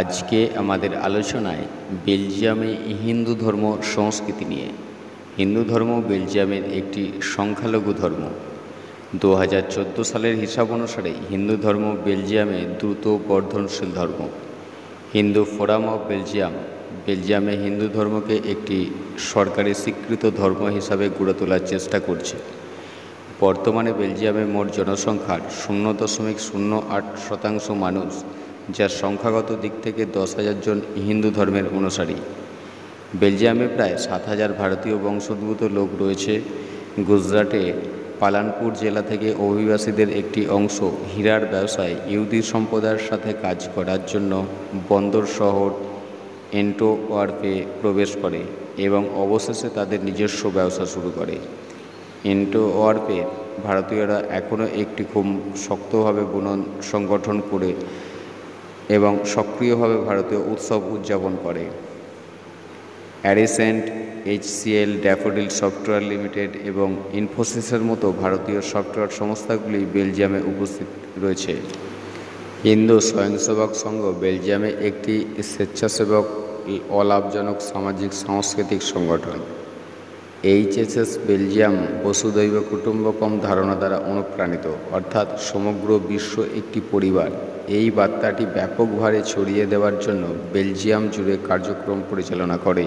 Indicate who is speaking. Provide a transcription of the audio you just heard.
Speaker 1: আজকে আমাদের আলোচনায় বেলজিয়ামে হিন্দু ধর্ম সংস্কৃতি নিয়ে। হিন্দু ধর্ম বেলজিয়ামের একটি সংখ্যালঘু ধর্ম। 2014 সালের হিসাব অনুসারে হিন্দু ধর্ম বেলজিয়ামে দ্রুত বর্ধনশীল ধর্ম। হিন্দু ফোরাম অফ বেলজিয়াম বেলজিয়ামে হিন্দু ধর্মকে একটি সরকারি স্বীকৃত ধর্ম হিসাবে গড়ে তোলার চেষ্টা করছে। বর্তমানে বেলজিয়ামে মোট জনসংখ্যার 0.08% মানুষ, যা সংখ্যাগত দিক থেকে 10,000 জন হিন্দু ধর্মের অনুসারী। বেলজিয়ামে প্রায় 7,000 ভারতীয় বংশোদ্ভূত লোক রয়েছে। গুজরাটে পালানপুর জেলা থেকে অভিবাসীদের একটি অংশ হীরার ব্যবসায় ইহুদি সম্প্রদায়ের সাথে কাজ করার জন্য বন্দর শহর অ্যান্টওয়ার্পে প্রবেশ করে এবং অবশেষে তাদের নিজস্ব ব্যবসা শুরু করে। অ্যান্টওয়ার্পে ভারতীয়রা এখনও একটি খুব শক্তভাবে বুনন সংগঠন করে এবং সক্রিয়ভাবে ভারতীয় উৎসব উদযাপন করে। অ্যারিসেন্ট, HCL, ড্যাফোডিল সফটওয়্যার লিমিটেড এবং ইনফোসিসের মতো ভারতীয় সফটওয়্যার সংস্থাগুলি বেলজিয়ামে উপস্থিত রয়েছে। হিন্দু স্বয়ংসেবক সংঘ বেলজিয়ামে একটি স্বেচ্ছাসেবক অলাভজনক সামাজিক সাংস্কৃতিক সংগঠন। HSS বেলজিয়াম বসুধৈব কুটুম্বকম ধারণা দ্বারা অনুপ্রাণিত, অর্থাৎ সমগ্র বিশ্ব একটি পরিবার। এই বার্তাটি ব্যাপকভাবে ছড়িয়ে দেওয়ার জন্য বেলজিয়াম জুড়ে কার্যক্রম পরিচালনা করে।